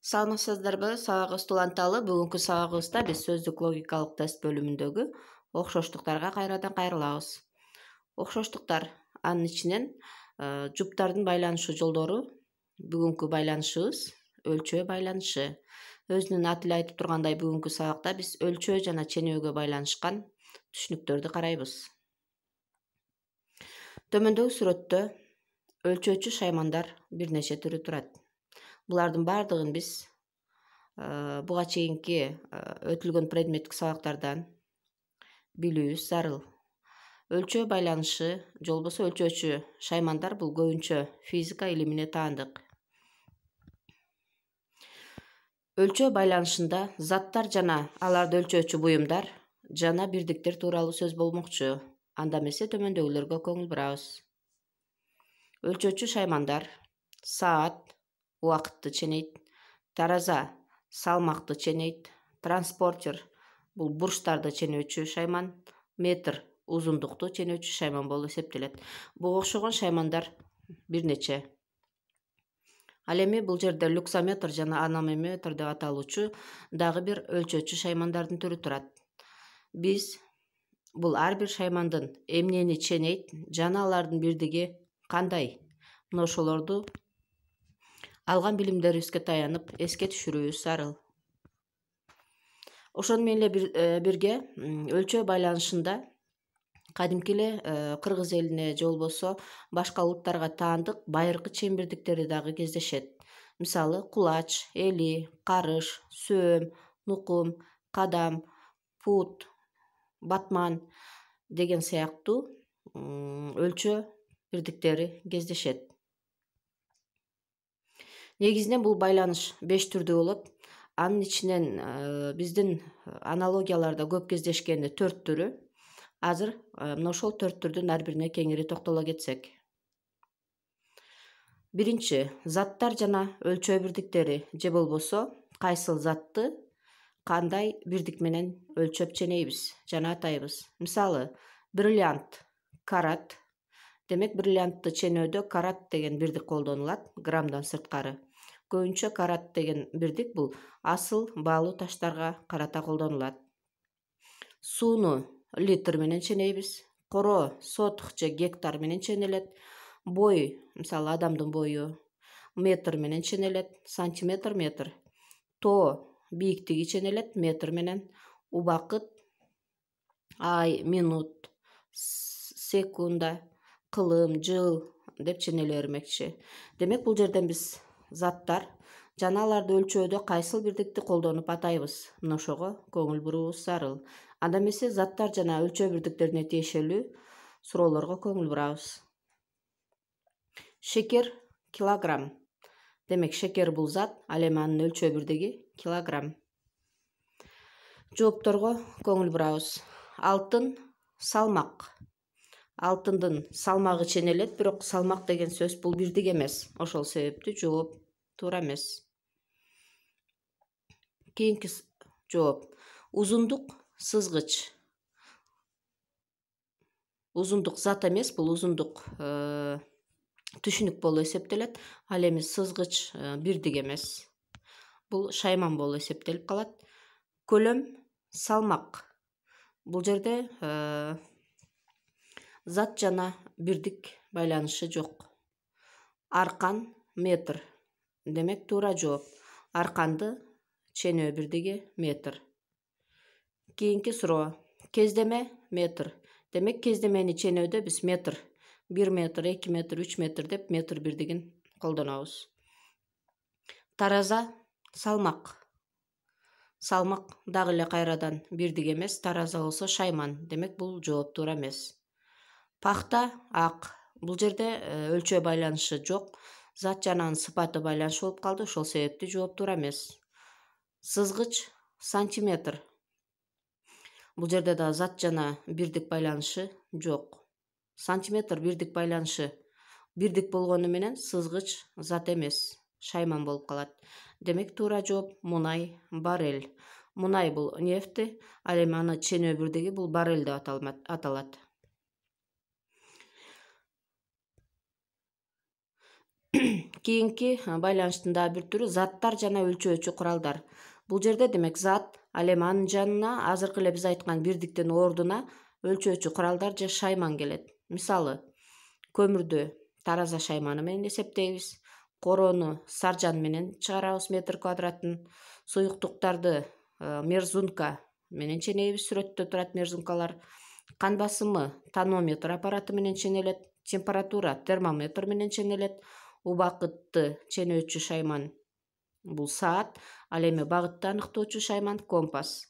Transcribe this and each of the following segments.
Саламатсыздарбы, сабагыбыз уланталы. Бүгүнкү сабагыбызда биз сөздүк логикалык тест бөлүмүндөгү окшоштуктарга кайрадан кайрылабыз. Окшоштуктар анын ичинен жуптардын байланышы жолдору. Бүгүнкү байланышыбыз өлчөө байланышы. Өзүнүн аты эле айтып тургандай, бүгүнкү сабакта биз өлчөө жана ченөөгө байланышкан түшүнүктөрдү карайбыз. Төмөндөгү сүрөттө өлчөөчү шаймандар бир нече түрү турат. Булардын баардыгын биз буга чейинки өтүлгөн предметтик сабактардан билүүбүз зарыл. Өлчөө байланышы же болбосо өлчөөчү шаймандар бул көбүнчө физика илимине таандык. Өлчөө байланышында заттар жана аларды өлчөөчү буюмдар жана бирдиктер тууралуу сөз болмокчу. Анда эмесе төмөндөгүлөргө көңүл бурабыз. Өлчөөчү шаймандар: саат убакытты ченейт, тараза салмакты ченейт, транспортер бул бурчтарды ченөөчү шайман, метр узундукту ченөөчү шайман болуп эсептелет. Буга окшогон шаймандар бир нече. Ал эми бул жерде люксометр жана анометр деп аталуучу дагы бир өлчөөчү шаймандардын түрү турат. Биз бул ар бир шаймандын эмнени ченейт жана алардын бирдиги кандай, мына ошолорду алган билимдерибизге таянып эске түшүрүүбүз зарыл. Ошону менен эле бирге өлчөө байланышында кадимки эле кыргыз элине же болбосо башка улуттарга таандык байыркы чембирдиктери дагы кездешет. Мисалы, кулач, эли, карыш, сөөм, нукум, кадам, пут, батман деген сыяктуу өлчөө бирдиктери кездешет. Негизинен бул байланыш 5 түрдүү болот. Анын ичинен биздин аналогияларда көп кездешкени 4 түрү. Азыр мына ошол 4 түрдүн ар бирине кеңири токтоло кетсек. Биринчи, заттар жана өлчөө бирдиктери же болбосо кайсыл затты кандай бирдик менен өлчөп ченейбиз жана атайбыз. Мисалы, бриллиант карат. Демек, бриллиантты ченөөдө карат деген бирдик колдонулат, граммдан сырткары. Көбүнчө карат деген бирдик бул асыл баалуу таштарга карата колдонулат. Сууну литр менен ченейбиз. Коро сотых же гектар менен ченелет. Бой, мисалы, адамдын бою метр менен ченелет, сантиметр метр. Тоо бийиктиги ченелет метр менен. Убакыт ай, минут, секунда, кылым, жыл деп ченеле бермекчи. Демек, бул жерден биз заттар жана аларды өлчөөдө кайсыл бирдикти колдонуп атайбыз. Мына ошого көңүл буруубуз зарыл. Анда эмесе заттар жана өлчөө бирдиктерине тиешелүү суроолорго көңүл бурабыз. Шекер килограмм. Демек, шекер бул зат, ал эми анын өлчөө бирдиги килограмм. Жоопторго көңүл бурабыз. Алтын салмак. Алтындын салмагы ченелет, бирок салмак деген сөз бул бирдик эмес. Ошол себептүү жооп туура эмес. Кийинки жооп. Узундук сызгыч. Узундук зат эмес, бул узундук түшүнүк болуп эсептелет. Ал эми сызгыч бирдик эмес. Бул шайман болуп эсептелип калат. Көлөм салмак. Бул жерде зат жана бирдик байланышы жок. Аркан метр. Демек, туура жооп. Арканды ченөө бирдиги метр. Кийинки суроо. Кездеме метр. Демек, кездемени ченөөдө биз метр, 1 метр, 2 метр, 3 метр деп метр бирдигин колдонобуз. Тараза салмак. Салмак дагы эле кайрадан бирдик эмес, тараза болсо шайман. Демек, бул жооп туура эмес. Пахта ак. Бул жерде өлчөө байланышы жок. Зат жана анын сыпаты байланыш болуп калды. Ошол себептүү жооп туура эмес. Сызгыч сантиметр. Бул жерде да зат жана бирдик байланышы жок. Сантиметр бирдик байланышы бирдик болгону менен сызгыч зат эмес, шайман болуп калат. Демек, туура жооп мунай баррель. Мунай бул нефти, ал эми аны ченөө бирдиги бул баррель деп аталат. Кийинки байланыштын дагы бир түрү заттар жана өлчөөчү куралдар. Бул жерде демек зат, ал эми анын жанына азыркы эле биз айткан бирдиктин ордуна өлчөөчү куралдар же шайман келет. Мисалы, көмүрдү тараза шайманы менен эсептейбиз, короону саржан менен чыгарабыз метр квадратын, суюктуктарды мерзунка менен ченейбиз, сүрөттө турат мерзункалар, кан басымы тонометр аппараты менен ченелет, температура термометр менен ченелет, убакытты ченөөчү шайман бул саат, ал эми багытты аныктоочу шайман компас.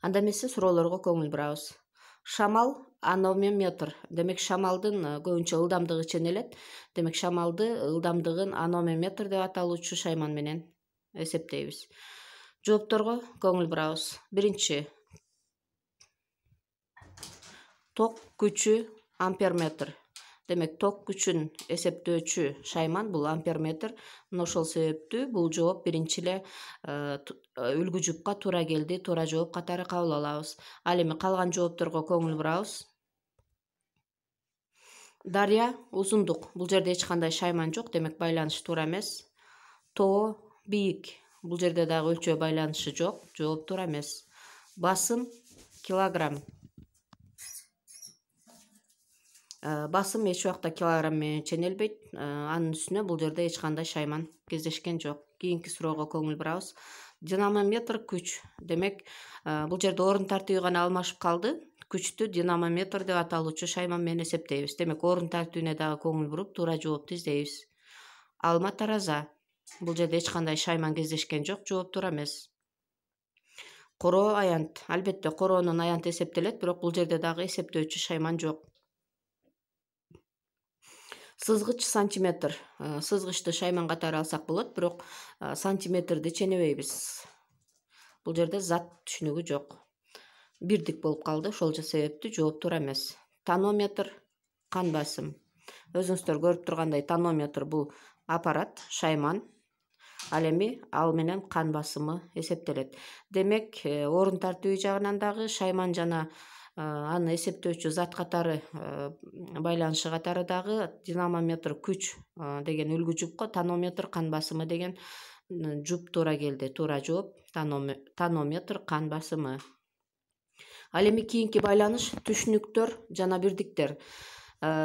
Анда эмесе суроолорго көңүл бурабыз. Шамал аномометр, демек шамалдын көбүнчө ылдамдыгы ченелет, демек шамалды ылдамдыгын аномометр деп аталуучу шайман менен эсептейбиз. Жоопторго көңүл бурабыз. Биринчи, ток күчү амперметр. Демек ток күчүн эсептөөчү шайман бул амперметр. Мына ошол себептүү бул жооп биринчи эле үлгү жупка туура келди, туура жооп катары кабыл алабыз. Ал эми калган жоопторго көңүл бурабыз. Дарья узундук. Бул жерде эч кандай шайман жок, демек байланыш туура эмес. Тоо бийик. Бул жерде дагы өлчөө байланышы жок, жооп туура эмес. Басым килограмм. Басым эч убакта килограмм менен ченелбейт. Анын үстүнө бул жерде эч кандай шайман кездешкен жок. Кийинки суроого көңүл бурабыз. Динамометр күч. Демек, бул жерде орун тартиби гана алмашып калды. Күчтү динамометр деп аталуучу шайман менен эсептейбиз. Демек, орун тартибине дагы көңүл буруп, туура жоопту издейбиз. Алма тараза. Бул жерде эч кандай шайман кездешкен жок, жооп туура эмес. Короо аянт. Албетте короонун аянты эсептелет, бирок бул жерде дагы эсептөөчү шайман жок. Сызгыч сантиметр. Сызгычты шайман катары алсак болот, бирок сантиметрди ченебейбиз. Бул жерде зат түшүнүгү жок. Бирдик болуп калды, ошол себептүү жооп туура эмес. Тонометр кан басым. Өзүңүздөр көрүп тургандай, тонометр бул аппарат, шайман. Ал эми ал менен кан басымы эсептелет. Демек, орун тартиби жагынан дагы шайман жана аны эсептөөчү зат катары байланышы катары дагы динамометр күч деген үлгү жупко, тонометр кан басымы деген жуп туура келди. Туура жооп тонометр кан басымы. Ал эми кийинки байланыш түшүнүктөр жана бирдиктер.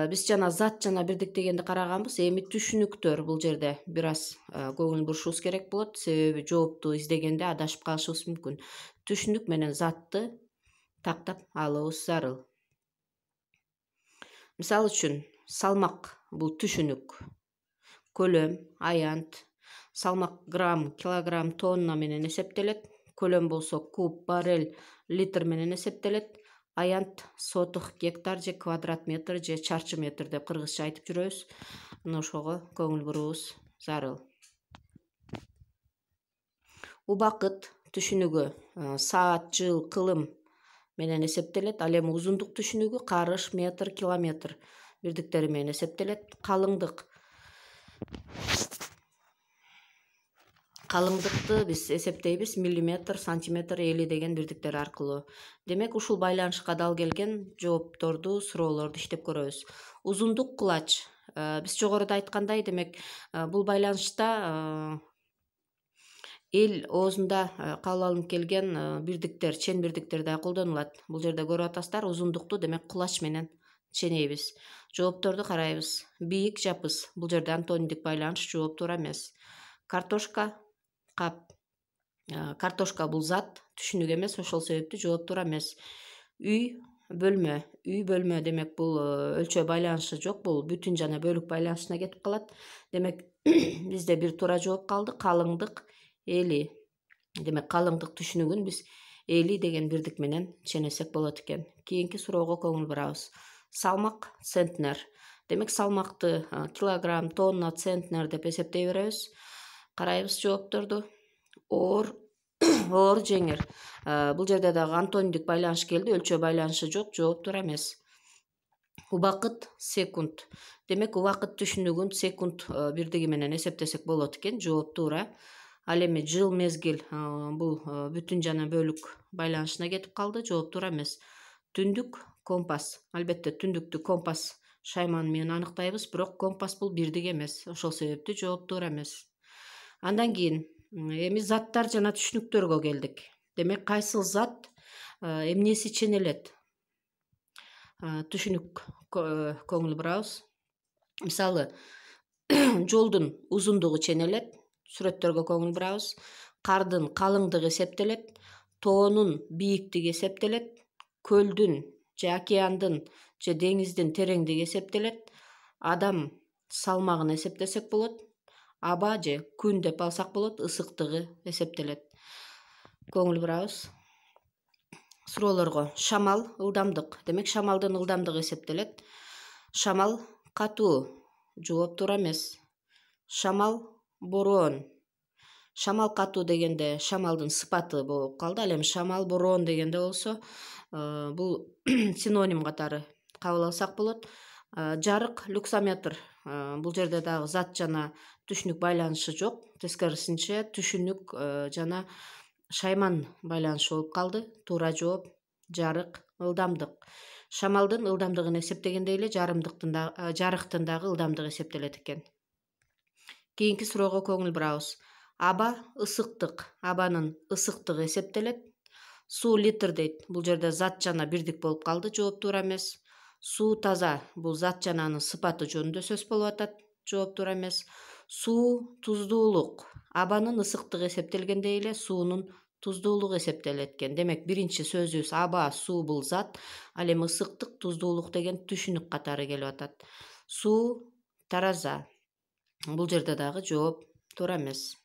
Биз жана зат жана бирдик дегенди караганбыз. Эми түшүнүктөр бул жерде бир аз көңүл бурушубуз керек болот. Себеби жоопту издегенде адашып калышыбыз мүмкүн. Түшүнүк менен затты тактап алуубуз зарыл. Мисалы үчүн, салмак бул түшүнүк. Көлөм, аянт, салмак грамм, килограмм, тонна менен эсептелет. Көлөм болсо куб, баррель, литр менен эсептелет. Аянт сотук, гектар же квадрат метр же чарчы метр деп кыргызча айтып жүрөбүз. Мына ошого көңүл буруубуз зарыл. Убакыт түшүнүгү саат, жыл, кылым менен эсептелет. Ал эми узундук түшүнүгү карыш, метр, километр бирдиктери менен эсептелет. Калыңдыкты биз эсептейбиз миллиметр, сантиметр, эли деген бирдиктер аркылуу. Демек, ушул байланышка дал келген жоопторду, суроолорду иштеп көрөбүз. Узундук кулач. Биз жогоруда айткандай, демек, бул байланышта эл оозунда кабыл алынып келген бирдиктер, чен бирдиктер да колдонулат. Бул жерде көрүп атасыздар, узундукту демек кулач менен ченейбиз. Жоопторду карайбыз. Бийик, жапыс. Бул жерде антонимдик байланыш, жооп туура эмес. Картошка, кап. Картошка бул зат, түшүнүк эмес, ошол себептүү жооп туура эмес. Үй, бөлмө. Үй, бөлмө демек бул өлчөө байланышы жок, бул бүтүн жана бөлүк байланышына кетип калат. Демек, бизде бир туура жооп калды. Калыңдык, эли. Демек, калыңдык түшүнүгүн биз эли деген бирдик менен ченесек болот экен. Кийинки суроого көңүл бурабыз. Салмак, центнер. Демек, салмакты килограмм, тонна, центнер деп эсептей беребиз. Карайбыз жоопторду. Оор, оор, жеңир. Бул жерде дагы антонимдик байланыш келди, өлчөө байланышы жок, жооп туура эмес. Убакыт, секунд. Демек, убакыт түшүнүгүн секунд бирдиги менен эсептесек болот экен, жооп туура. Ал эми жыл, мезгил бул бүтүн жана бөлүк байланышына кетип калды, жооп туура эмес. Түндүк, компас. Албетте түндүктү компас шайман менен аныктайбыз, бирок компас бул бирдик эмес. Ошол себептүү жооп туура эмес. Андан кийин эми заттар жана түшүнүктөргө келдик. Демек кайсыл зат эмнеси ченелет? Түшүнүк көңүл бурабыз. Мисалы, жолдун узундугу ченелет, сүрөттөргө көңүл бурабыз. Кардын калыңдыгы эсептелет, тоонун бийиктиги эсептелет, көлдүн же океандын же деңиздин тереңдиги эсептелет, адам салмагын эсептесек болот, аба же күн деп алсак болот, ысыктыгы эсептелет. Көңүл бурабыз. Суроолорго: шамал, ылдамдык. Демек шамалдын ылдамдыгы эсептелет. Шамал катуу. Жооп туура эмес. Шамал бороон. Шамал катуу дегенде шамалдын сыпаты болуп калды. Ал эми шамал бороон дегенде болсо бул синоним катары кабыл алсак болот. Жарык, люксометр. Бул жерде дагы зат жана түшүнүк байланышы жок. Тескерисинче түшүнүк жана шайман байланышы болуп калды. Туура жооп жарык, ылдамдык. Шамалдын ылдамдыгын эсептегенде эле жарыктын дагы ылдамдыгы эсептелет экен. Кийинки суроого көңүл бурабыз. Аба, ысыктык. Абанын ысыктыгы эсептелет. Суу литр дейт. Бул жерде зат жана бирдик болуп калды. Жооп туура эмес. Суу таза. Бул зат жана анын сыпаты жөнүндө сөз болуп атат. Жооп туура эмес. Суу туздуулук. Абанын ысыктыгы эсептелгенде эле суунун туздуулугу эсептелет экен. Демек биринчи сөзүбүз аба, суу бул зат. Ал эми ысыктык, туздуулук деген түшүнүк катары келип атат. Суу тараза. Бул жерде дагы жооп туура эмес.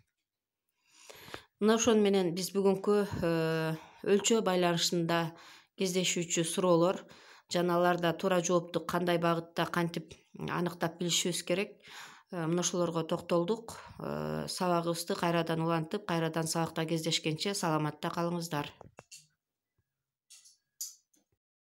Мына ошону менен биз бүгүнкү өлчөө байланышында кездешүүчү суроолор жана аларда туура жоопту кандай багытта кантип аныктап билишибиз керек, мына ошолорго токтолдук. Сабагыбызды кайрадан улантып, кайрадан сабакта кездешкенче саламатта калыңыздар.